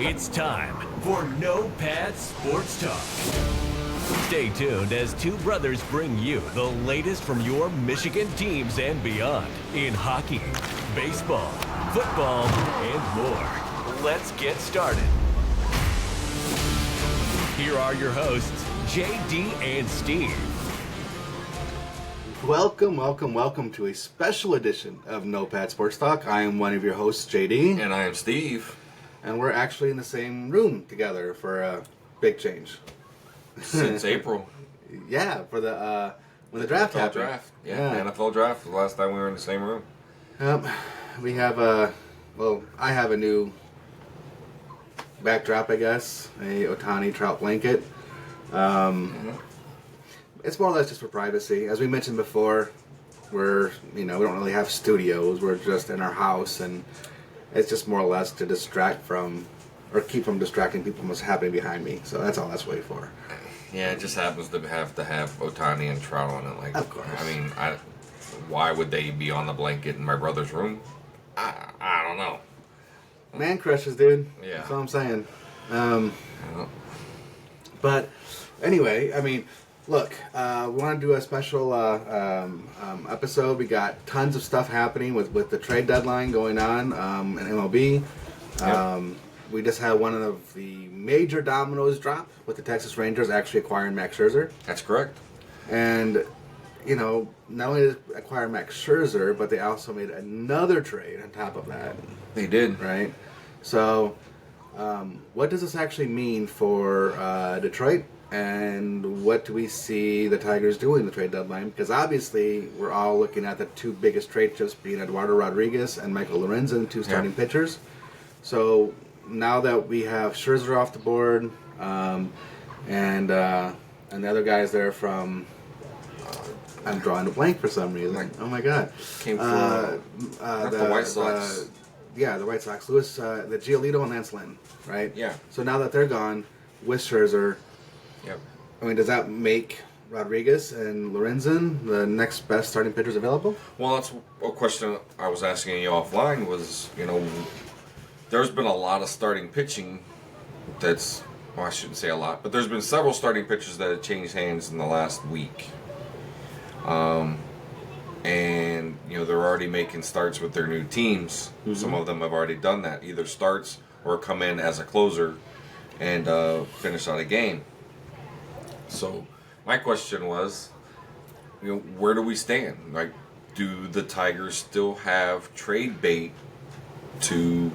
It's time for No Pad Sports Talk. Stay tuned as two brothers bring you the latest from your Michigan teams and beyond in hockey, baseball, football, and more. Let's get started. Here are your hosts, JD and Steve. Welcome to a special edition of No Pad Sports Talk. I am one of your hosts, JD. And I am Steve. And we're actually in the same room together for a big change. Since April. Yeah, for the when the draft NFL happened. draft. Yeah, NFL draft was the last time we were in the same room. We have I have a new backdrop, I guess, a Ohtani trout blanket. It's more or less just for privacy. As we mentioned before, we don't really have studios. We're just in our house, and it's just more or less to distract from, or keep from distracting people from what's happening behind me. So that's all that's really for. Yeah, it just happens to have Ohtani and Trout on it. Like, of course. I mean, why would they be on the blanket in my brother's room? I don't know. Man crushes, dude. Yeah. That's all I'm saying. But anyway, I mean, look, we want to do a special episode. We got tons of stuff happening with the trade deadline going on in MLB. Yep. We just had one of the major dominoes drop with the Texas Rangers actually acquiring Max Scherzer. That's correct. And, not only did they acquire Max Scherzer, but they also made another trade on top of that. They did. Right? So, what does this actually mean for Detroit? And what do we see the Tigers doing in the trade deadline? Because obviously, we're all looking at the two biggest trade chips being Eduardo Rodriguez and Michael Lorenzen, two starting pitchers. So, now that we have Scherzer off the board, and the other guys there from... I'm drawing a blank for some reason. Oh my God! Came from the White Sox. The White Sox. The Giolito and Lance Lynn, right? Yeah. So now that they're gone, with Scherzer, Yep. I mean, does that make Rodriguez and Lorenzen the next best starting pitchers available? Well, that's a question I was asking you offline. Was there's been a lot of starting pitching that's. Well, I shouldn't say a lot, but there's been several starting pitchers that have changed hands in the last week. And they're already making starts with their new teams. Mm-hmm. Some of them have already done that, either starts or come in as a closer and finish out a game. So my question was, where do we stand? Like, do the Tigers still have trade bait to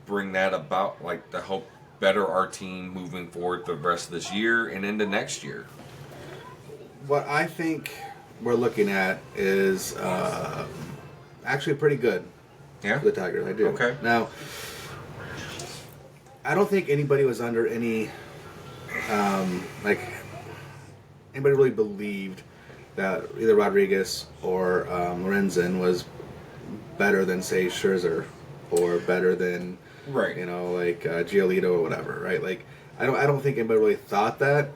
bring that about, like to help better our team moving forward the rest of this year and into next year? What I think we're looking at is actually pretty good Yeah, for the Tigers. I do. Okay. Now, I don't think anybody was under any anybody really believed that either Rodriguez or Lorenzen was better than, say, Scherzer or better than right. Giolito or whatever, right? Like, I don't think anybody really thought that.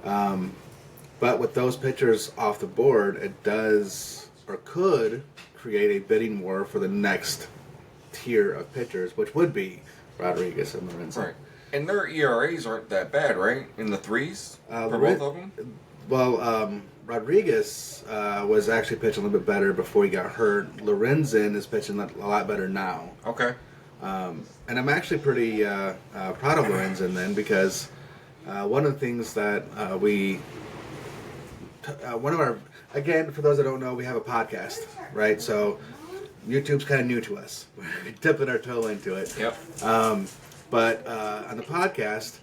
But with those pitchers off the board, it does or could create a bidding war for the next tier of pitchers, which would be Rodriguez and Lorenzen. Right. And their ERAs aren't that bad, right? In the threes for both of them? Well, Rodriguez was actually pitching a little bit better before he got hurt. Lorenzen is pitching a lot better now. Okay. And I'm actually pretty proud of Lorenzen then, because one of the things that again, for those that don't know, we have a podcast, right? So YouTube's kind of new to us. We're dipping our toe into it. Yep. But on the podcast,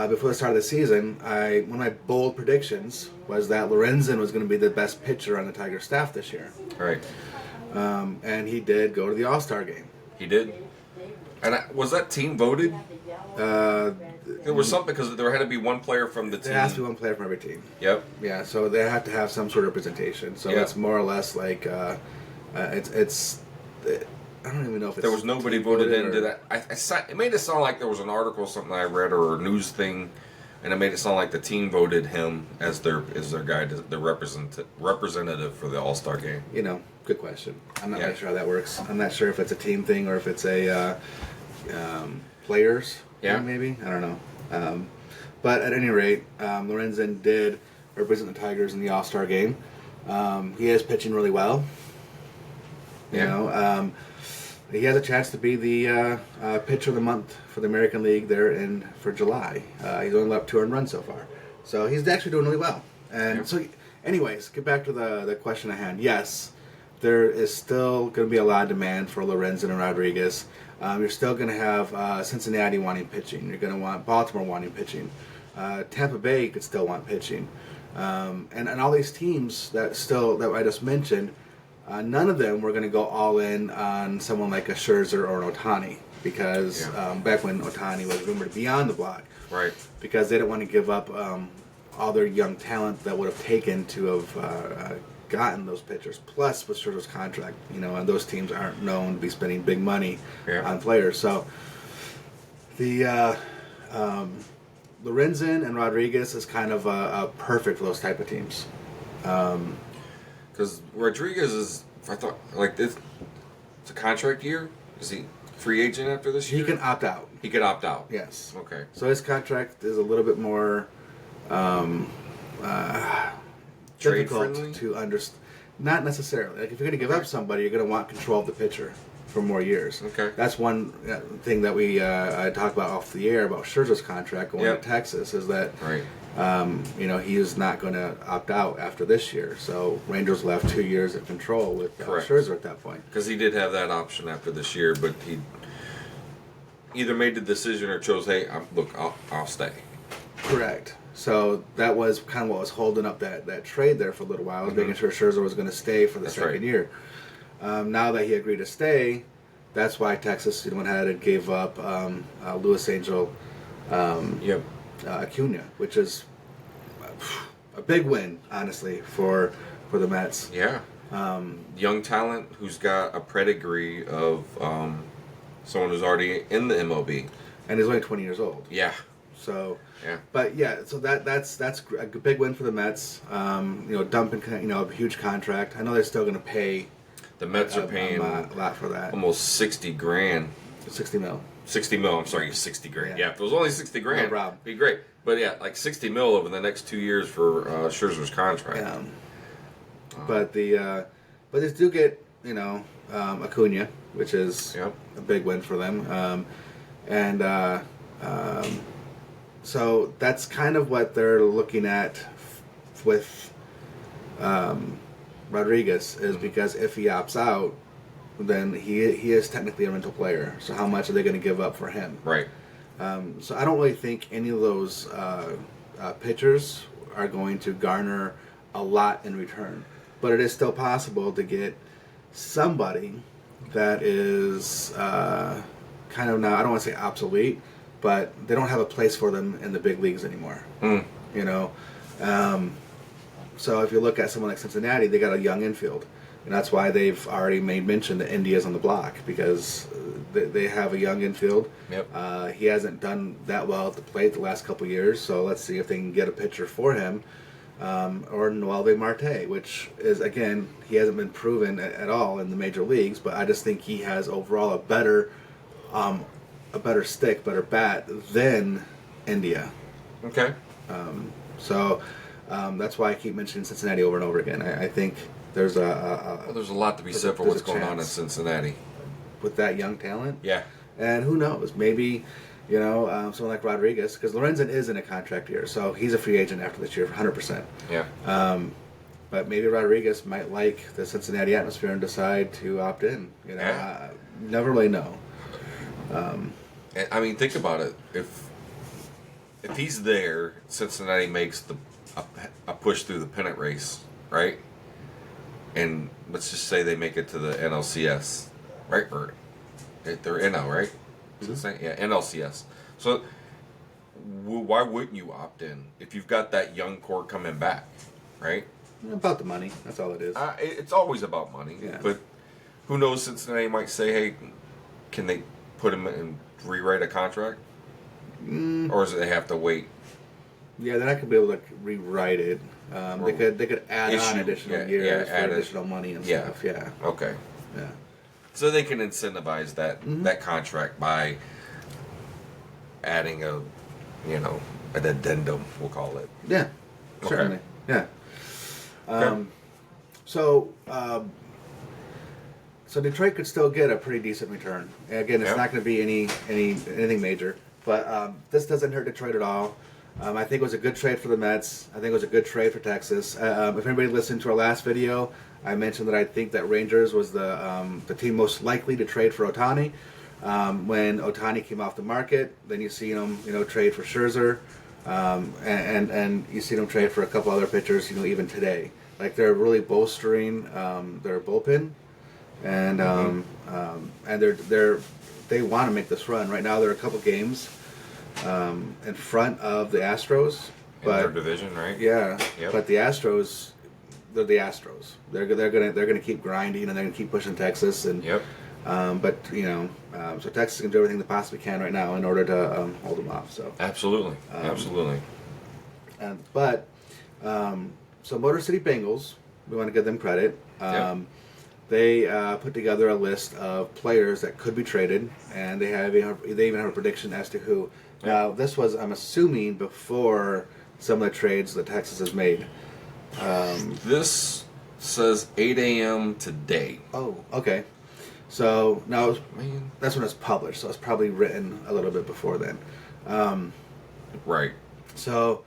before the start of the season, one of my bold predictions was that Lorenzen was going to be the best pitcher on the Tiger staff this year. Right. And he did go to the All-Star game. He did. And was that team voted? There was something, because there had to be one player from the team. There has to be one player from every team. Yep. Yeah, so they have to have some sort of representation. So it's more or less like it's. I don't even know if there was nobody voted into that. It made it sound like there was an article or something I read or a news thing, and it made it sound like the team voted him as their guy, the representative for the All-Star game. Good question. I'm not really sure how that works. I'm not sure if it's a team thing or if it's a players Yeah. maybe, I don't know. But at any rate, Lorenzen did represent the Tigers in the All-Star game. He is pitching really well. You Yeah. know, he has a chance to be the pitcher of the month for the American League there for July. He's only let up 2 earned runs so far, so he's actually doing really well. And Yeah. so, anyways, get back to the question at hand. Yes, there is still going to be a lot of demand for Lorenzen and Rodriguez. You're still going to have Cincinnati wanting pitching. You're going to want Baltimore wanting pitching. Tampa Bay could still want pitching. And all these teams that I just mentioned, none of them were going to go all in on someone like a Scherzer or an Ohtani because back when Ohtani was rumored to be on the block, Right. because they didn't want to give up all their young talent that would have taken to have gotten those pitchers. Plus, with Scherzer's contract, and those teams aren't known to be spending big money on players. So the Lorenzen and Rodriguez is kind of perfect for those type of teams. Because Rodriguez is, I thought, like this, it's a contract year. Is he free agent after this year? He can opt out. He could opt out. Yes. Okay. So his contract is a little bit more Trade difficult friendly? to understand. Not necessarily. Like if you're going to give up somebody, you're going to want control of the pitcher for more years. Okay. That's one thing that we I talked about off the air about Scherzer's contract going to Texas is that Right. he is not going to opt out after this year. So Rangers left 2 years of control with Correct. Scherzer at that point. Because he did have that option after this year, but he either made the decision or chose, hey, I'll stay. Correct. So that was kind of what was holding up that trade there for a little while, was making sure Scherzer was going to stay for the second right. year. Now that he agreed to stay, that's why Texas went ahead and gave up Luis Angel Yep. Acuna, which is a big win, honestly, for the Mets. Yeah. Young talent who's got a pedigree of someone who's already in the MLB. And he's only 20 years old. Yeah. So, Yeah. but yeah, so that's a big win for the Mets. Dumping a huge contract. I know they're still going to pay. The Mets are paying a lot for that. almost $60,000. 60 mil. 60 mil. I'm sorry, 60 grand. Yeah. Yeah, if it was only 60 grand, No problem. it'd be great. But yeah, like 60 mil over the next 2 years for Scherzer's contract. Yeah. But but they do get Acuna, which is Yep. a big win for them, so that's kind of what they're looking at with Rodriguez is because if he opts out, then he is technically a rental player. So how much are they going to give up for him? Right. So I don't really think any of those pitchers are going to garner a lot in return. But it is still possible to get somebody that is kind of now, I don't want to say obsolete, but they don't have a place for them in the big leagues anymore. So if you look at someone like Cincinnati, they got a young infield. And that's why they've already made mention that India's on the block, because they have a young infield. Yep. He hasn't done that well at the plate the last couple of years, so let's see if they can get a pitcher for him. Or Noelvi Marte, which is, again, he hasn't been proven at all in the major leagues, but I just think he has overall a better stick, better bat than India. Okay. So that's why I keep mentioning Cincinnati over and over again. I think there's There's a lot to be said for there's what's a going on in chance. Cincinnati. with that young talent. Yeah. And who knows? Maybe, someone like Rodriguez, because Lorenzen is in a contract year, so he's a free agent after this year, 100%. Yeah. But maybe Rodriguez might like the Cincinnati atmosphere and decide to opt in. Yeah. Never really know. And, I mean, think about it. If he's there, Cincinnati makes a push through the pennant race, right? And let's just say they make it to the NLCS, right? Or they're NL, right? Cincinnati? Yeah, NLCS. So why wouldn't you opt in if you've got that young core coming back, right? About the money. That's all it is. It's always about money. Yeah. But who knows? Cincinnati might say, "Hey, can they put him and rewrite a contract, or does it they have to wait?" Yeah, they're not gonna be able to rewrite it. They could add on additional years for additional money and stuff. Yeah. Okay. Yeah. So they can incentivize that contract by adding an addendum, we'll call it. Yeah, Okay. certainly. Yeah. Okay. So, so Detroit could still get a pretty decent return. Again, it's Yeah. not going to be anything major, but this doesn't hurt Detroit at all. I think it was a good trade for the Mets. I think it was a good trade for Texas. If anybody listened to our last video, I mentioned that I think that Rangers was the team most likely to trade for Ohtani. When Ohtani came off the market, then you see them, trade for Scherzer, and you see them trade for a couple other pitchers, even today. Like they're really bolstering their bullpen, and they want to make this run. Right now, they're a couple games in front of the Astros, In their division, right? yeah, Yep. but the Astros, they're the Astros. They're gonna keep grinding and they're gonna keep pushing Texas and. Yep. So Texas can do everything they possibly can right now in order to hold them off. So, Absolutely. Absolutely. So Motor City Bengals, we want to give them credit. Yep. They put together a list of players that could be traded, and they even have a prediction as to who. Yep. Now, this was, I'm assuming, before some of the trades that Texas has made. This says 8 a.m. today. Oh, okay. So now Man. that's when it's published, so it's probably written a little bit before then. Right. So,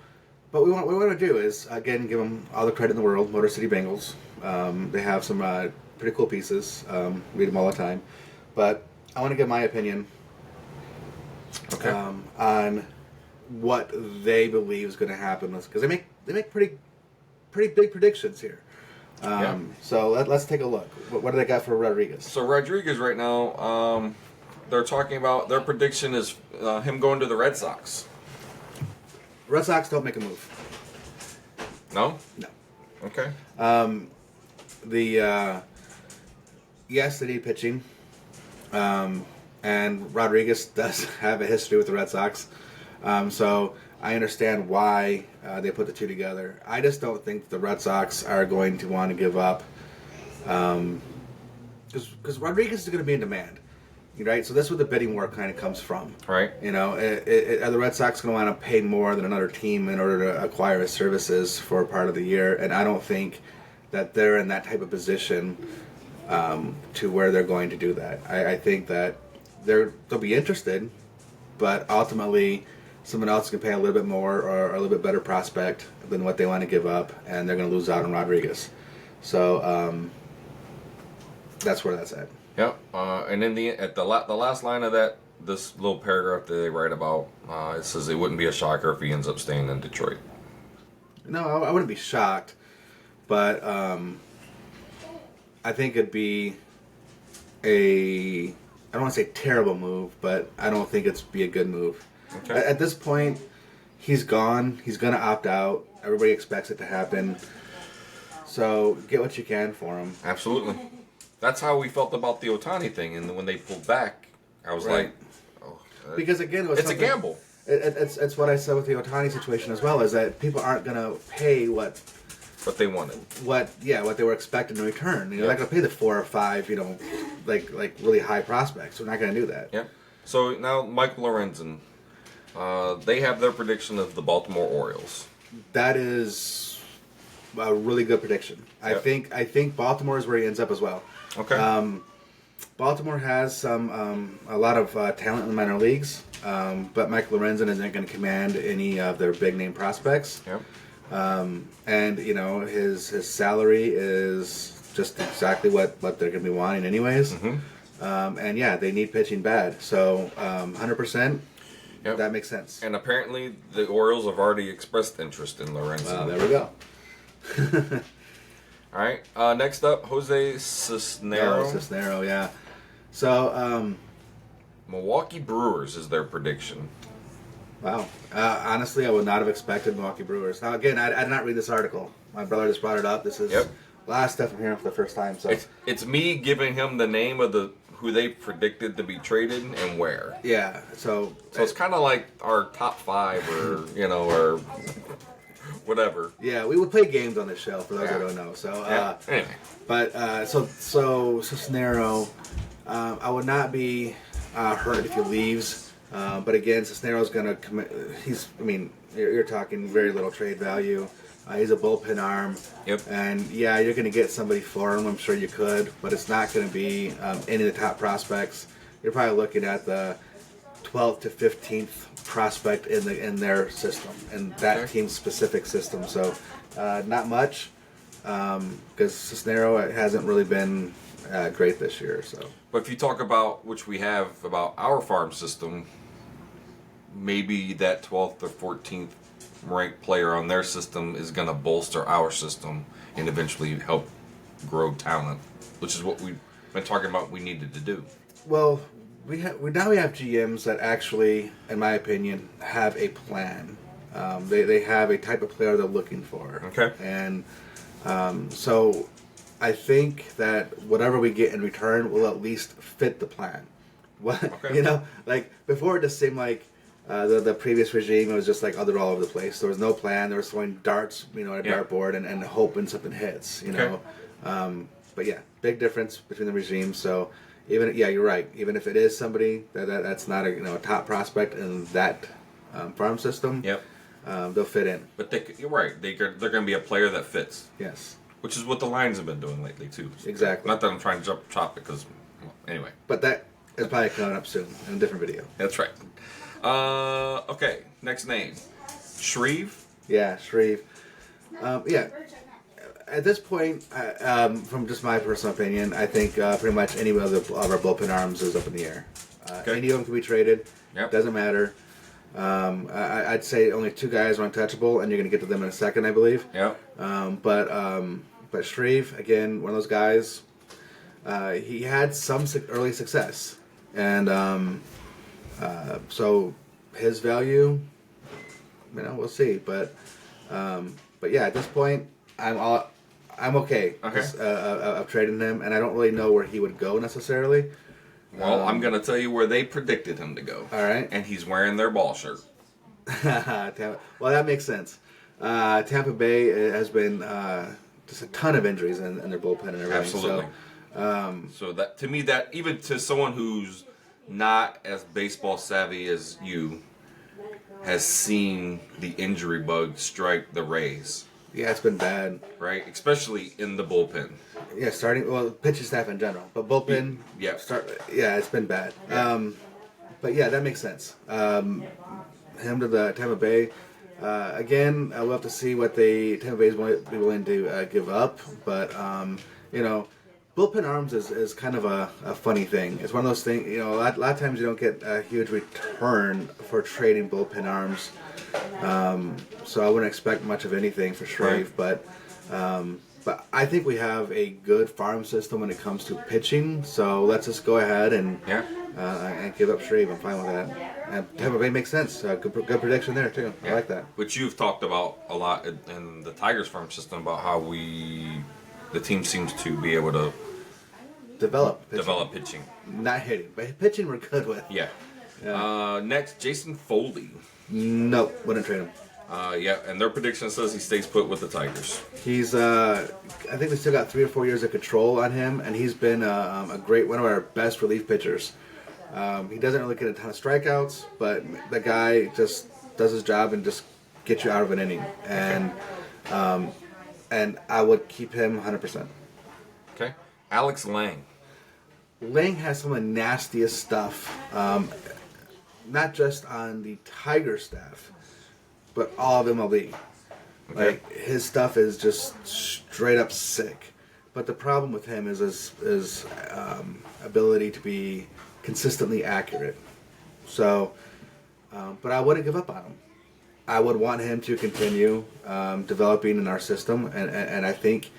but what we want to do is, again, give them all the credit in the world, Motor City Bengals. They have some pretty cool pieces. Read them all the time. But I want to give my opinion Okay. on what they believe is going to happen. Because they make pretty big predictions here. Yeah. So let's take a look. What do they got for Rodriguez? So Rodriguez right now, they're talking about their prediction is him going to the Red Sox. Red Sox don't make a move. No? No. Okay. Yes, they need pitching, and Rodriguez does have a history with the Red Sox, so I understand why they put the two together. I just don't think the Red Sox are going to want to give up, because Rodriguez is going to be in demand, right? So that's where the bidding war kind of comes from. Right. Are the Red Sox going to want to pay more than another team in order to acquire his services for a part of the year? And I don't think that they're in that type of position to where they're going to do that. I think that they'll be interested, but ultimately someone else can pay a little bit more or a little bit better prospect than what they want to give up, and they're going to lose out on Rodriguez. So that's where that's at. Yep. And in the last line of this little paragraph that they write about, it says it wouldn't be a shocker if he ends up staying in Detroit. No, I wouldn't be shocked, but I think it'd be I don't want to say terrible move, but I don't think it's be a good move. Okay. At this point, he's gone. He's going to opt out. Everybody expects it to happen. So get what you can for him. Absolutely. That's how we felt about the Ohtani thing, and when they pulled back, I was Right. like, "Oh, Because again, it was it's a something- gamble." It's what I said with the Ohtani situation as well, is that people aren't going to pay what But they wanted. what they were expecting in return. They're Yeah. not going to pay the 4 or 5, like really high prospects. They're not going to do that. Yeah. So now Mike Lorenzen, they have their prediction of the Baltimore Orioles. That is a really good prediction. Yep. I think Baltimore is where he ends up as well. Okay. Baltimore has a lot of talent in the minor leagues, but Mike Lorenzen isn't going to command any of their big name prospects. Yep. And his salary is just exactly what they're going to be wanting anyways. And yeah, they need pitching bad. So 100%. Yep. That makes sense. And apparently the Orioles have already expressed interest in Lorenzen. There we go. All right. Next up, Jose Cisnero. Cisnero, yeah. So, Milwaukee Brewers is their prediction. wow. Honestly, I would not have expected Milwaukee Brewers. Now, again, I did not read this article. My brother just brought it up. This is Yep. a lot of stuff I'm hearing for the first time. So, It's me giving him the name of who they predicted to be traded and where. yeah. So So it's kind of like our top 5 or, or whatever. yeah, we would play games on this show for those Yeah. who don't know. So, Yeah. Anyway. but so Cisnero, I would not be hurt if he leaves. But again, Cisneros going to commit. You're talking very little trade value. He's a bullpen arm. Yep. And yeah, you're going to get somebody for him. I'm sure you could, but it's not going to be any of the top prospects. You're probably looking at the 12th to 15th prospect in their system, and that team's specific system. So not much, because Cisnero hasn't really been great this year. So, But if you talk about, which we have about our farm system, maybe that 12th or 14th ranked player on their system is going to bolster our system and eventually help grow talent, which is what we've been talking about we needed to do. well, we have GMs that actually, in my opinion, have a plan. They have a type of player they're looking for. Okay. And so I think that whatever we get in return will at least fit the plan. What Okay. like before it just seemed like the previous regime, it was just like they're all over the place. There was no plan. They were throwing darts, at a dartboard and hoping something hits. But yeah, big difference between the regimes. So you're right. Even if it is somebody that's not a top prospect in that farm system, Yep. they'll fit in. But you're right. They're going to be a player that fits, Yes, which is what the Lions have been doing lately too. exactly. Not that I'm trying to jump topic, because anyway, But that is probably coming up soon in a different video. that's right. Okay, next name, Shreve. Yeah, Shreve. At this point, from just my personal opinion, I think pretty much any of our bullpen arms is up in the air. Okay. Any of them can be traded. Yep. Doesn't matter. I'd say only 2 guys are untouchable, and you're going to get to them in a second, I believe. Yeah. But Shreve, again, one of those guys. He had some early success, and so his value, we'll see. But yeah, at this point, I'm okay. Okay. Of trading him, and I don't really know where he would go necessarily. Well, I'm going to tell you where they predicted him to go. All right. And he's wearing their ball shirt. Well, that makes sense. Tampa Bay has been just a ton of injuries in their bullpen and everything. Absolutely. So that, to me, that even to someone who's not as baseball savvy as you, has seen the injury bug strike the Rays, Yeah, it's been bad. right? Especially in the bullpen. Yeah, pitching staff in general, but bullpen. Yeah. It's been bad. Yeah. But yeah, that makes sense. Him to the Tampa Bay. Again, we'll have to see what Tampa Bay is be willing to give up. But bullpen arms is kind of a funny thing. It's one of those things. A lot of times you don't get a huge return for trading bullpen arms. So I wouldn't expect much of anything for Shreve, Right. But I think we have a good farm system when it comes to pitching. So let's just go ahead and give up Shreve. I'm fine with that. And Tampa Bay makes sense. Good prediction there too. I like that. Which you've talked about a lot in the Tigers farm system, about how the team seems to be able to Develop pitching. Not hitting, but pitching we're good with. Yeah. Next, Jason Foley. Nope, wouldn't trade him. And their prediction says he stays put with the Tigers. He's, I think we still got 3 or 4 years of control on him, and he's been one of our best relief pitchers. He doesn't really get a ton of strikeouts, but the guy just does his job and just gets you out of an inning. And I would keep him 100%. Okay. Alex Lang. Lang has some of the nastiest stuff, not just on the Tiger staff, but all of MLB. Okay. Like, his stuff is just straight up sick. But the problem with him is his ability to be consistently accurate. So, but I wouldn't give up on him. I would want him to continue developing in our system, and I think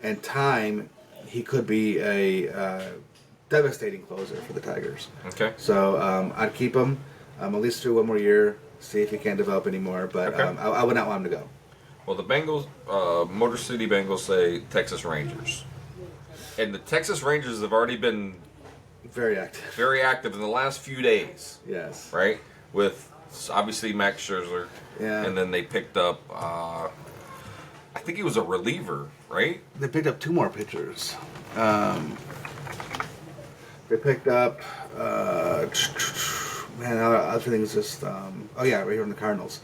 in time he could be a devastating closer for the Tigers. Okay. So I'd keep him at least through one more year, see if he can't develop anymore. But Okay. I would not want him to go. Well, the Bengals, Motor City Bengals say Texas Rangers. And the Texas Rangers have already been Very active. very active in the last few days, Yes. right? With obviously Max Scherzer. Yeah. And then they picked up, I think he was a reliever, right? They picked up 2 more pitchers. They picked up Man, everything's just. Oh yeah, right here from the Cardinals.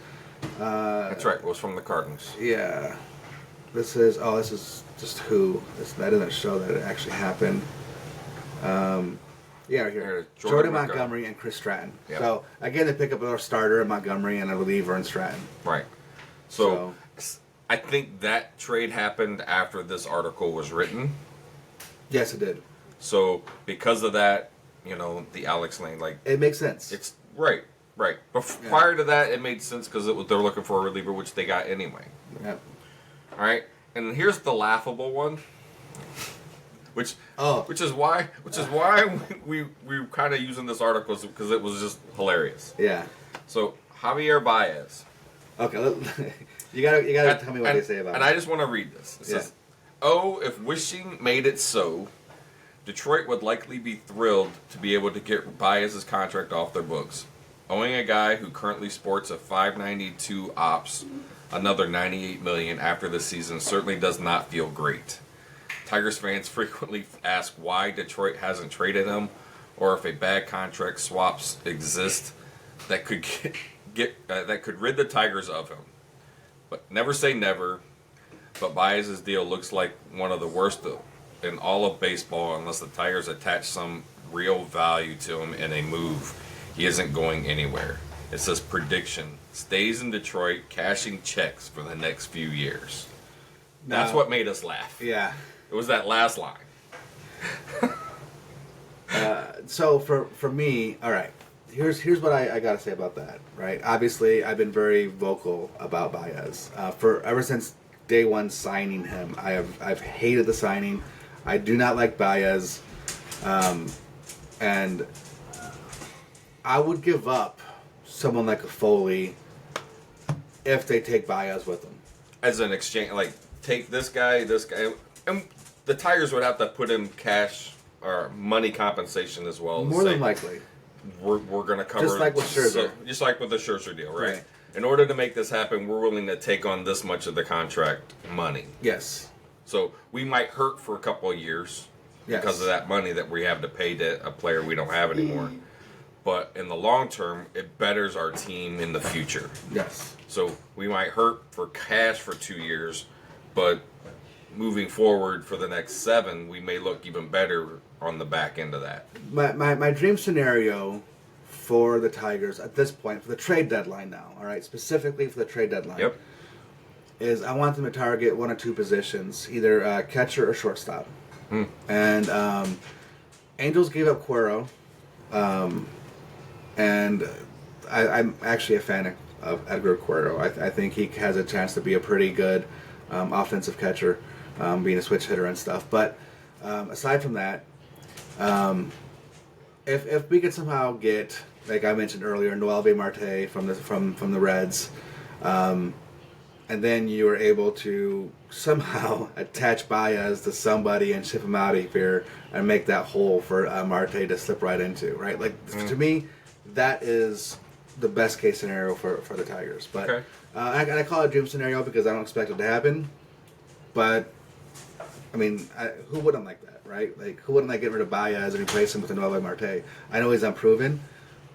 That's right. It was from the Cardinals. Yeah. This is just who. That doesn't show that it actually happened. Yeah, right here. Jordan Montgomery and Chris Stratton. Yep. So again, they pick up a starter in Montgomery and a reliever in Stratton. Right. So I think that trade happened after this article was written. Yes, it did. So because of that, the Alex Lane, it makes sense. It's right. But prior to that, it made sense because they're looking for a reliever, which they got anyway. Yep. All right, and here's the laughable one, which is why we kind of using this article because it was just hilarious. Yeah. So Javier Baez. Okay, you gotta tell me what they say about it. And I just want to read this. It says, "Oh, if wishing made it so, Detroit would likely be thrilled to be able to get Baez's contract off their books. Owing a guy who currently sports a .592 ops, another $98 million after the season certainly does not feel great. Tigers fans frequently ask why Detroit hasn't traded him, or if a bad contract swaps exist that could that could rid the Tigers of him. But never say never. But Baez's deal looks like one of the worst in all of baseball unless the Tigers attach some real value to him in a move. He isn't going anywhere. It says prediction. Stays in Detroit, cashing checks for the next few years." That's what made us laugh. Yeah. It was that last line. So for me, all right. Here's what I gotta say about that. Right. Obviously, I've been very vocal about Baez. Ever since day one signing him, I've hated the signing. I do not like Baez, and I would give up someone like a Foley if they take Baez with them. As an exchange, take this guy, and the Tigers would have to put in cash or money compensation as well. More than likely. We're going to cover... Just like with Scherzer. Just like with the Scherzer deal, right? Right. In order to make this happen, we're willing to take on this much of the contract money. Yes. So we might hurt for a couple of years because of that money that we have to pay to a player we don't have anymore. But in the long term, it betters our team in the future. Yes. So we might hurt for cash for 2 years, but moving forward for the next 7, we may look even better on the back end of that. My dream scenario for the Tigers at this point, for the trade deadline now, all right, specifically for the trade deadline, is I want them to target one or two positions, either catcher or shortstop. And Angels gave up Cuero, and I'm actually a fan of Edgar Cuero. I think he has a chance to be a pretty good offensive catcher, being a switch hitter and stuff. But aside from that, if we could somehow get, like I mentioned earlier, Noelvi Marte from the Reds, and then you were able to somehow attach Baez to somebody and ship him out of here and make that hole for Marte to slip right into, right? To me, that is the best case scenario for the Tigers. But I call it a dream scenario because I don't expect it to happen. But I mean, who wouldn't like that, right? Who wouldn't like get rid of Baez and replace him with Noelvi Marte? I know he's unproven,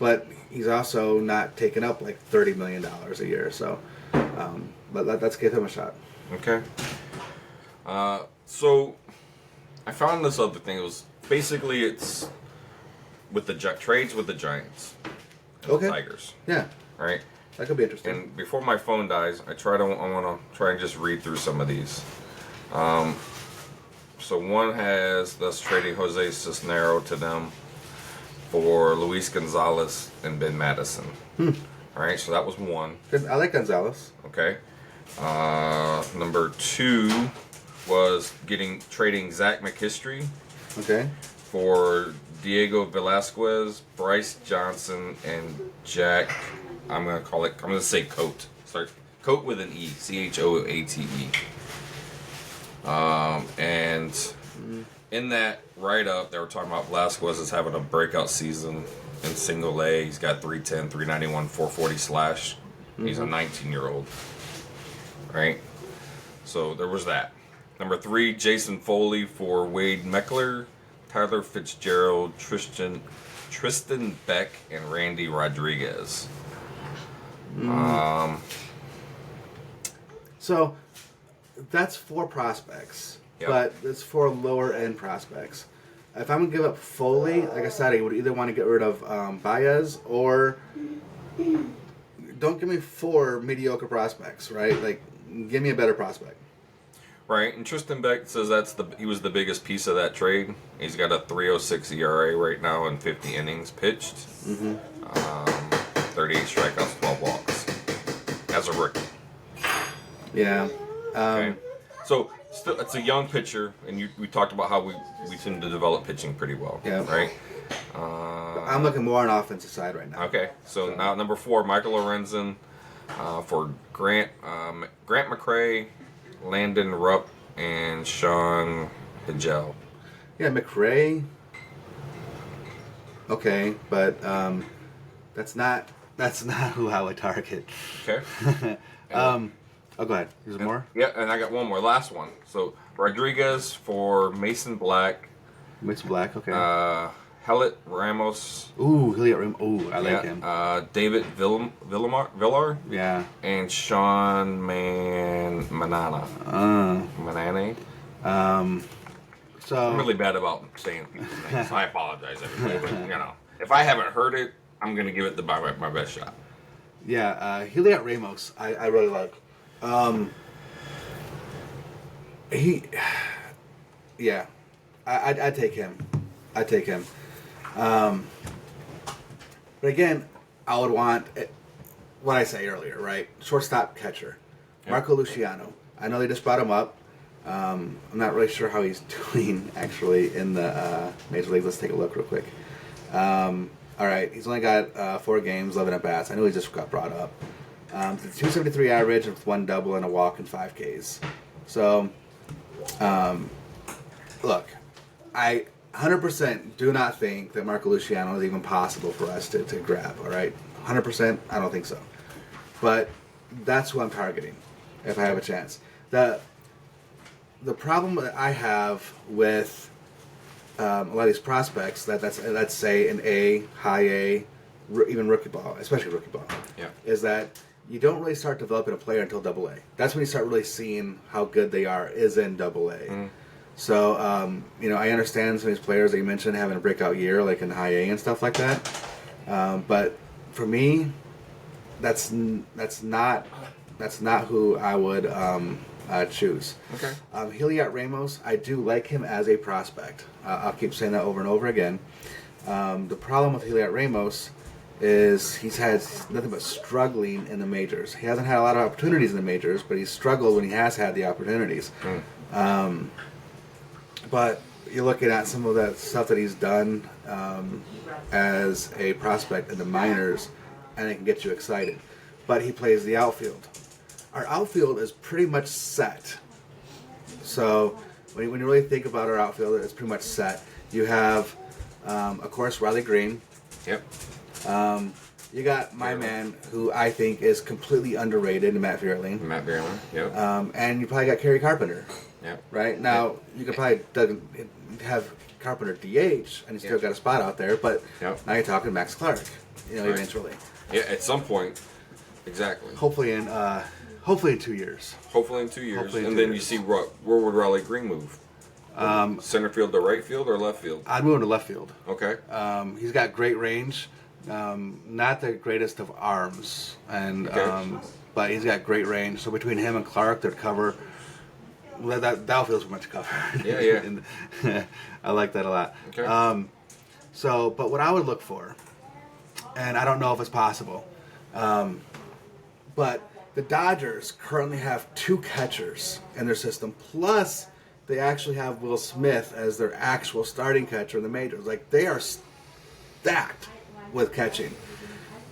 but he's also not taking up like $30 million a year. So, but let's give him a shot. Okay. So I found this other thing. It was basically it's with the trades with the Giants. Okay. Tigers. Yeah. All right. That could be interesting. And before my phone dies, I want to try and just read through some of these. So one has us trading Jose Cisnero to them for Luis Gonzalez and Ben Madison. All right, so that was one. I like Gonzalez. Okay. Number 2 was trading Zach McKinstry. Okay. For Diego Velasquez, Bryce Johnson, and Jack. I'm gonna say Coat. Start Coat with an E. Choate. And in that write-up, they were talking about Velasquez is having a breakout season in single A. He's got 310, 391, 440 slash. He's a 19-year-old. Right? So there was that. Number 3, Jason Foley for Wade Meckler, Tyler Fitzgerald, Tristan Beck, and Randy Rodriguez. So that's 4 prospects, Yep. but it's 4 lower end prospects. If I'm gonna give up Foley, like I said, I would either want to get rid of Baez or don't give me 4 mediocre prospects, right? Like, give me a better prospect. Right, and Tristan Beck says he was the biggest piece of that trade. He's got a 3.06 ERA right now and 50 innings pitched. 38 strikeouts, 12 walks as a rookie. Yeah. Okay, so still, it's a young pitcher, and we talked about how we seem to develop pitching pretty well. Yeah. Right. I'm looking more on the offensive side right now. Okay, so now number 4, Michael Lorenzen, for Grant McCray, Landon Rupp, and Sean Higel. Yeah, McRae. Okay, but that's not who I would target. Okay. Oh, go ahead. There's more. Yeah, and I got one more, last one. So Rodriguez for Mason Black, Mason Black. Okay. Hellet Ramos. Ooh, Hilliard Rim. Ooh, I like him. David Villar. Yeah. And Sean Manana. Manane. So I'm really bad about saying people's names. I apologize, everybody. But, if I haven't heard it, I'm going to give it my best shot. yeah, Hilliard Ramos. I really like. Yeah, I'd take him. I'd take him. But again, I would want what I say earlier, right? Shortstop, catcher, Marco Luciano. I know they just brought him up. I'm not really sure how he's doing actually in the major league. Let's take a look real quick. All right, he's only got 4 games, 11 at bats. I know he just got brought up. The 273 average with 1 double and a walk and 5 Ks. So, look, I 100% do not think that Marco Luciano is even possible for us to grab. All right, 100%. I don't think so. But that's who I'm targeting if I have a chance. The problem that I have with a lot of these prospects that's let's say an A, high A, even rookie ball, especially rookie ball, is that you don't really start developing a player until Double A. That's when you start really seeing how good they are is in Double A. So I understand some of these players that you mentioned having a breakout year like in high A and stuff like that. But for me, that's not who I would choose. Okay. Hilliard Ramos, I do like him as a prospect. I'll keep saying that over and over again. The problem with Hilliard Ramos is he's had nothing but struggling in the majors. He hasn't had a lot of opportunities in the majors, but he's struggled when he has had the opportunities. But you're looking at some of that stuff that he's done as a prospect in the minors, and it can get you excited. But he plays the outfield. Our outfield is pretty much set. So when you really think about our outfield, it's pretty much set. You have, of course, Riley Green. Yep. You got my man, who I think is completely underrated, Matt Vierling. Matt Vierling. Yep. And you probably got Kerry Carpenter. Yep. Right? Now, you could probably have Carpenter DH, and you still got a spot out there, but now you're talking Max Clark, eventually. Yeah, at some point. Exactly. Hopefully in 2 years. Hopefully in 2 years. Hopefully in and 2 then years. you see where would Riley Green move? Center field to right field or left field? I'd move him to left field. Okay. He's got great range. Not the greatest of arms, and but he's got great range. So between him and Clark, they'd cover. Well, that outfield's pretty much covered. Yeah. And I like that a lot. Okay. But what I would look for, and I don't know if it's possible, but the Dodgers currently have 2 catchers in their system, plus they actually have Will Smith as their actual starting catcher in the majors. Like, they are stacked with catching.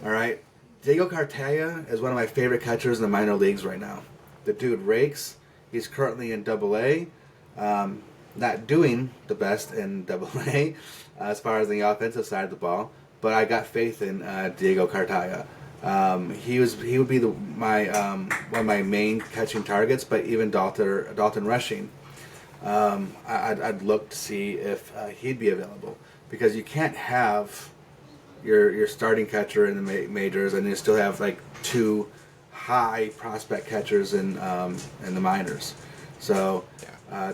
All right? Diego Cartaya is one of my favorite catchers in the minor leagues right now. The dude rakes. He's currently in Double A. Not doing the best in Double A as far as the offensive side of the ball, but I got faith in Diego Cartaya. He would be my one of my main catching targets, but even Dalton rushing. I'd look to see if he'd be available, because you can't have your starting catcher in the majors and you still have like two high prospect catchers in the minors. So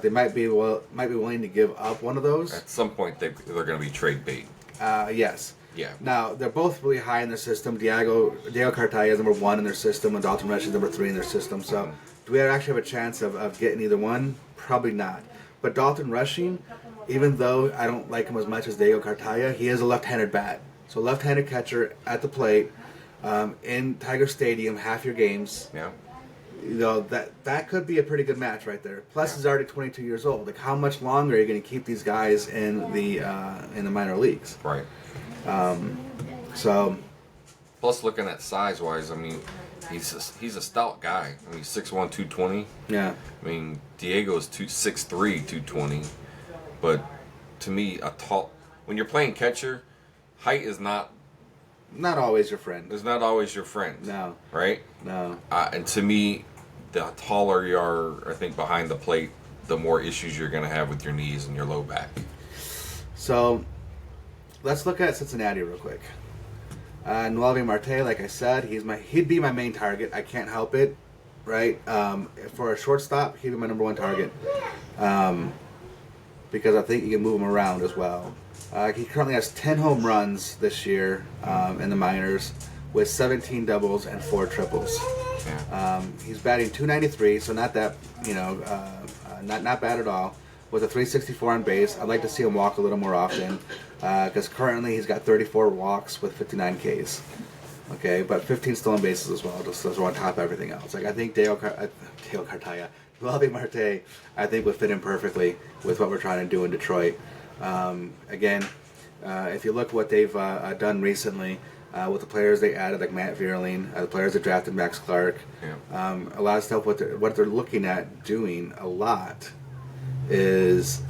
they might be willing to give up one of those. At some point, they're going to be trade bait. Yes. Yeah. Now they're both really high in their system. Diego Cartaya is number 1 in their system, and Dalton Rushing is number 3 in their system. So do we actually have a chance of getting either one? Probably not. But Dalton Rushing, even though I don't like him as much as Diego Cartaya, he is a left-handed bat. So left-handed catcher at the plate, in Tiger Stadium, half your games. Yeah. You know, that could be a pretty good match right there. Plus, he's already 22 years old. Like, how much longer are you going to keep these guys in the minor leagues? Right. So, plus, looking at size-wise, I mean, he's a stout guy. I mean, 6'1", 220. yeah. I mean, Diego's 6'3", 220. But to me, when you're playing catcher, height is not always your friend. not always your friend. No. Right? No. And to me, the taller you are, I think, behind the plate, the more issues you're going to have with your knees and your low back. So, let's look at Cincinnati real quick. Noelvi Marte, like I said, he'd be my main target. I can't help it, right? For a shortstop, he'd be my number 1 target, because I think you can move him around as well. He currently has 10 home runs this year in the minors, with 17 doubles and 4 triples. Yeah. He's batting .293, so not that, not bad at all. With a .364 on base, I'd like to see him walk a little more often, because currently he's got 34 walks with 59 Ks. Okay, but 15 stolen bases as well, just on top of everything else. Like, I think Dale Cartaya, Noelvi Marte, I think would fit in perfectly with what we're trying to do in Detroit. Again, if you look what they've done recently with the players they added, like Matt Vierling, the players that drafted Max Clark, a lot of stuff. What they're looking at doing a lot is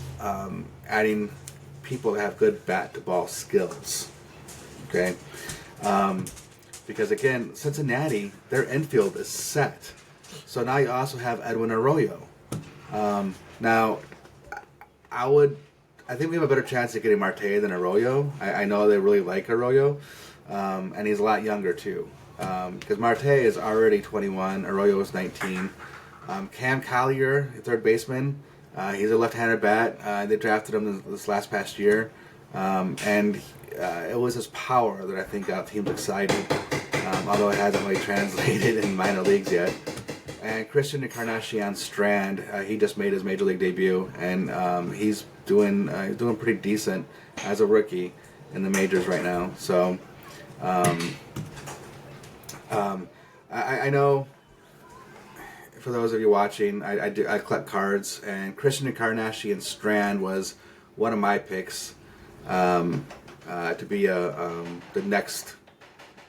adding people that have good bat-to-ball skills. Okay, because again, Cincinnati, their infield is set. So now you also have Edwin Arroyo. Now, I think we have a better chance of getting Marte than Arroyo. I know they really like Arroyo, and he's a lot younger too. Because Marte is already 21, Arroyo is 19. Cam Collier, third baseman, he's a left-handed bat. They drafted him this past year, and it was his power that I think got teams excited, although it hasn't really translated in minor leagues yet. And Christian Encarnacion Strand, he just made his major league debut, and he's doing pretty decent as a rookie in the majors right now. So, I know for those of you watching, I collect cards, and Christian Encarnacion Strand was one of my picks to be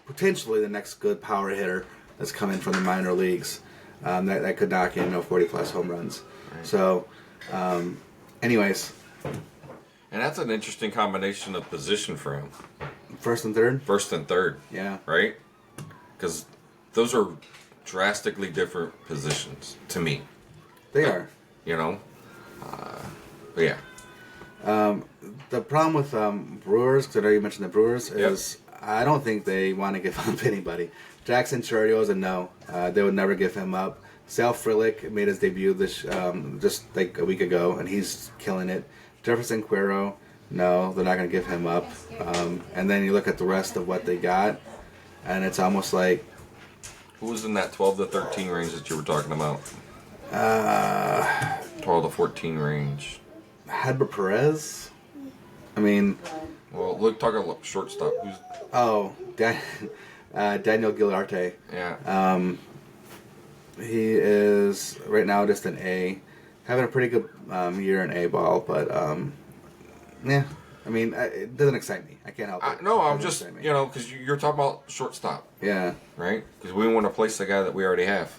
potentially the next good power hitter that's coming from the minor leagues. That could knock in 40-plus home runs. Right. So, anyways. And that's an interesting combination of position for him. First and third? First and third. Yeah. Right? Because those are drastically different positions to me. They are. You know? But yeah. The problem with Brewers, because I know you mentioned the Brewers, is I don't think they want to give up anybody. Jackson Chourio is a no. They would never give him up. Sal Frelick made his debut just like a week ago, and he's killing it. Jefferson Cuero, no, they're not going to give him up. And then you look at the rest of what they got, and it's almost like... Who was in that 12 to 13 range that you were talking about? 12 to 14 range. Hedbert Perez? I mean... Well, talk about shortstop. Who's... Oh, Daniel Gilarte. Yeah. He is right now just an A, having a pretty good year in A ball, but yeah. I mean, it doesn't excite me. I can't help it. No, I'm just because you're talking about shortstop. Yeah. Right. Because we want to place the guy that we already have.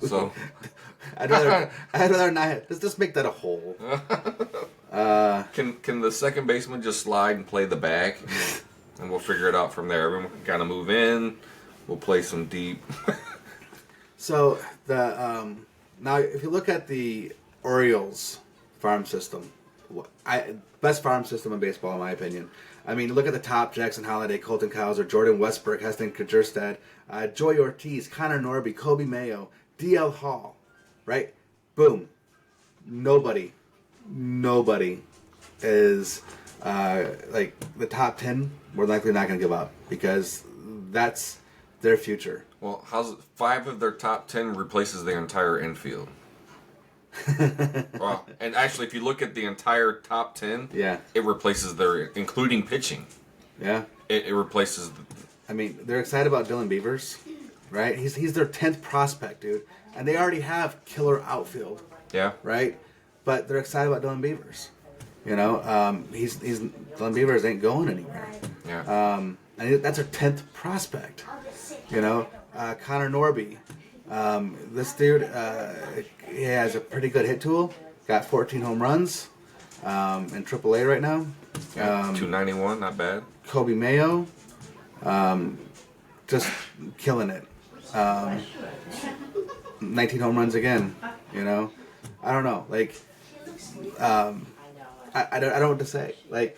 So. I'd rather not. Let's just make that a hole. Can the second baseman just slide and play the back? And we'll figure it out from there. Everyone can kind of move in. We'll play some deep. So now, if you look at the Orioles farm system. Best farm system in baseball, in my opinion. I mean, look at the top: Jackson Holliday, Colton Cowser, Jordan Westbrook, Heston Kjerstad, Joey Ortiz, Connor Norby, Kobe Mayo, DL Hall. Right? Boom. Nobody is like the top 10. We're likely not going to give up because that's their future. Well, how's it? 5 of their top 10 replaces their entire infield. Well, and actually, if you look at the entire top 10, Yeah. it replaces their, including pitching. Yeah. It replaces. I mean, they're excited about Dylan Beavers, right? He's their 10th prospect, dude, and they already have killer outfield, Yeah. right? But they're excited about Dylan Beavers. You know, he's Dylan Beavers ain't going anywhere. Yeah. And that's our 10th prospect. You know, Connor Norby. This dude, he has a pretty good hit tool. Got 14 home runs in AAA right now. 291, not bad. Kobe Mayo, just killing it. 19 home runs again. You know, I don't know. Like, I don't know what to say. Like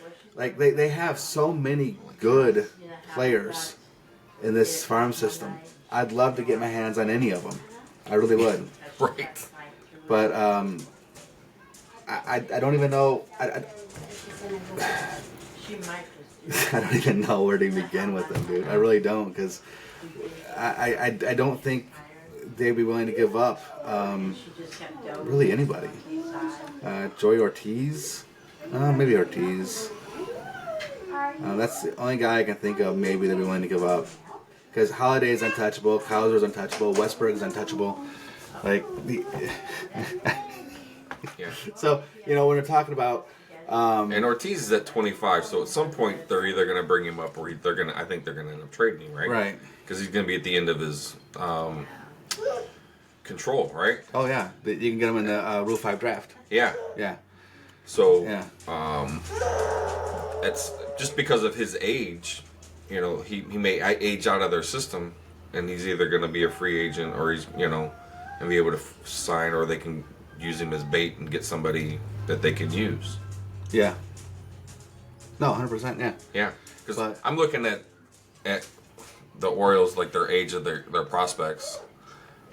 they have so many good players in this farm system. I'd love to get my hands on any of them. I really would. Right. But I don't even know. I don't even know where to begin with them, dude. I really don't, because I don't think they'd be willing to give up really anybody. Joey Ortiz, maybe Ortiz. That's the only guy I can think of. Maybe they'd be willing to give up, because Holiday's untouchable, Cowser's untouchable, Westbrook's untouchable. Like the. Yeah. So when we're talking about. And Ortiz is at 25, so at some point they're either going to bring him up or they're going to. I think they're going to end up trading him, right? Right. Because he's going to be at the end of his control, right? Oh yeah, you can get him in the Rule 5 draft. Yeah. Yeah. So Yeah. it's just because of his age. He may age out of their system, and he's either going to be a free agent or he's and be able to sign, or they can use him as bait and get somebody that they can use. Yeah. No, 100%. Yeah. Yeah, because But- I'm looking at the Orioles, like their age of their prospects,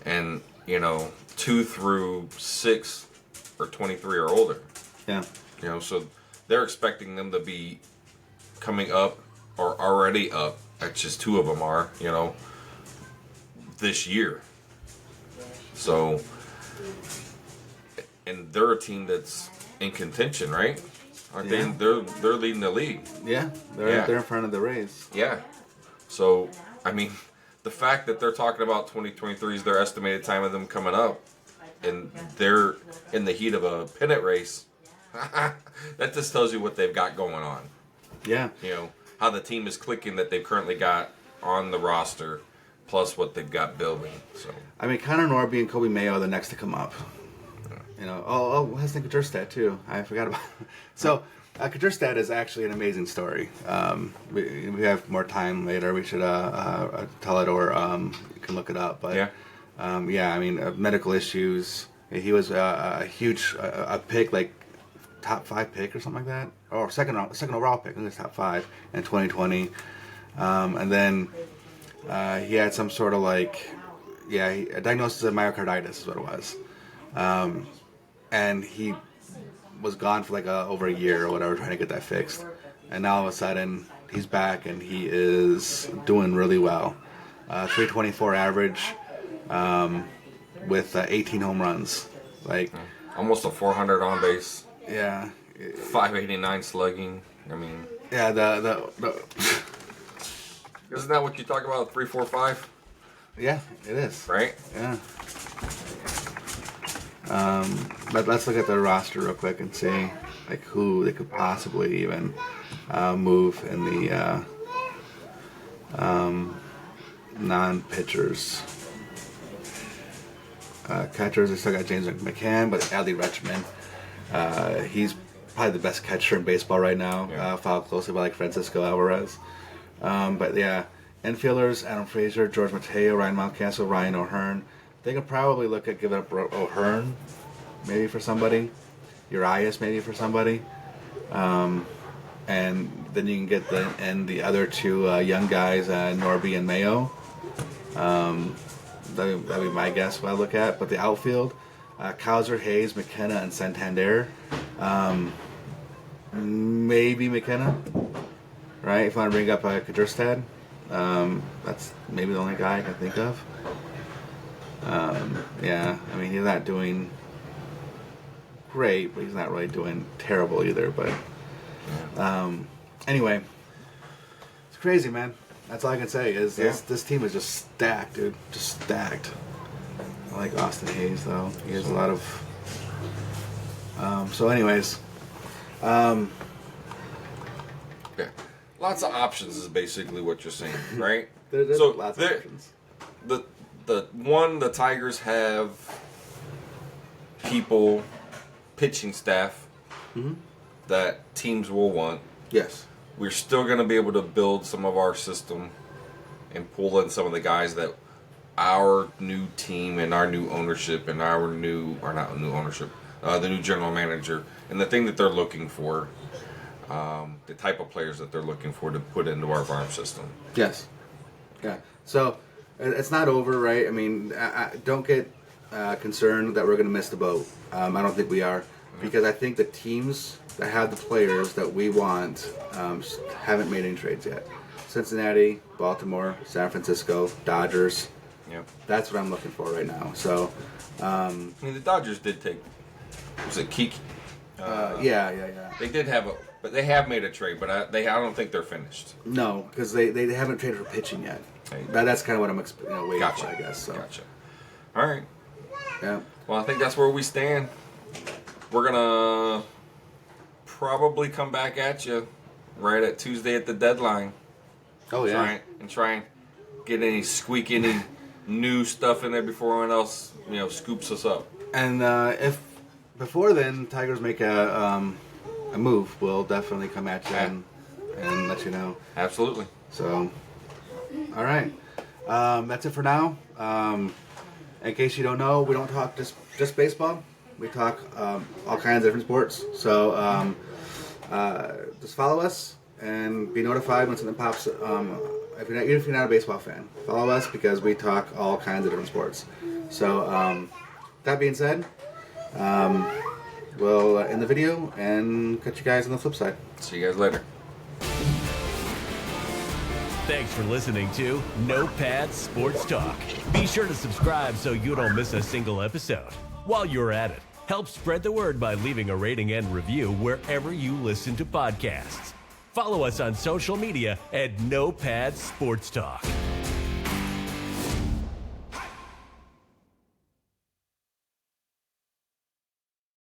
and 2 through 6 or 23 or older. Yeah. So they're expecting them to be coming up or already up. That's just 2 of them are, this year. So, and they're a team that's in contention, right? Aren't Yeah. they? They're leading the league. Yeah. They're in front of the Rays. Yeah. So, I mean, the fact that they're talking about 2023 is their estimated time of them coming up, and they're in the heat of a pennant race, that just tells you what they've got going on. Yeah. How the team is clicking that they've currently got on the roster, plus what they've got building. So, I mean, Connor Norby and Kobe Mayo are the next to come up. Heston Kjerstad too. I forgot about. So, Kjerstad is actually an amazing story. We have more time later. We should tell it, or you can look it up. But Yeah. I mean, medical issues. He was a huge pick, like top 5 pick or something like that, or second overall pick. I think it was top 5 in 2020, and then he had some sort of a diagnosis of myocarditis is what it was. And he was gone for over a year or whatever, trying to get that fixed. And now all of a sudden, he's back and he is doing really well. 324 average with 18 home runs. almost a 400 on base, Yeah. 589 slugging. I mean, Yeah, the isn't that what you talk about? 345, yeah, it is. right? Yeah. But let's look at the roster real quick and see who they could possibly even move in the non-pitchers. Catchers, they still got James McCann, but Adley Rutschman, he's probably the best catcher in baseball right now. Yeah. Followed closely by Francisco Alvarez. But yeah, infielders: Adam Frazier, George Mateo, Ryan Mountcastle, Ryan O'Hearn. They could probably look at giving up O'Hearn maybe for somebody. Urias maybe for somebody. And then you can get the other two young guys, Norby and Mayo. That'd be my guess what I look at. But the outfield, Kauser, Hayes, McKenna, and Santander. Maybe McKenna, right? If I want to bring up Kudrstad, that's maybe the only guy I can think of. Yeah, I mean, he's not doing great, but he's not really doing terrible either. But anyway, it's crazy, man. That's all I can say is this team is just stacked, dude. Just stacked. I like Austin Hayes, though. He has a lot of... so anyways... Yeah. Lots of options is basically what you're saying, right? There's so lots of options. The Tigers have people, pitching staff that teams will want. Yes. We're still going to be able to build some of our system and pull in some of the guys that our new team and our new ownership and our new, or not new ownership, the new general manager and the thing that they're looking for, the type of players that they're looking for to put into our farm system. Yes. Yeah. So it's not over, right? I mean, I don't get concerned that we're going to miss the boat. I don't think we are, because I think the teams that have the players that we want haven't made any trades yet. Cincinnati, Baltimore, San Francisco, Dodgers. Yep. That's what I'm looking for right now. So, I mean, the Dodgers did take, was it Kiki? yeah. They did have but they have made a trade, but I don't think they're finished. No, because they haven't traded for pitching yet. That's kind of what I'm waiting Gotcha. for, I guess. So. Gotcha. All right. Yeah. Well, I think that's where we stand. We're gonna probably come back at you right at Tuesday at the deadline. Oh yeah. Try and get any new stuff in there before anyone else scoops us up. And if before then Tigers make a move, we'll definitely come at you and let you know. Absolutely. So, all right. That's it for now. In case you don't know, we don't talk just baseball. We talk all kinds of different sports. So just follow us and be notified when something pops. Even if you're not a baseball fan, follow us because we talk all kinds of different sports. So that being said, we'll end the video and catch you guys on the flip side. See you guys later. Thanks for listening to No Pads Sports Talk. Be sure to subscribe so you don't miss a single episode. While you're at it, help spread the word by leaving a rating and review wherever you listen to podcasts. Follow us on social media at No Pads Sports Talk.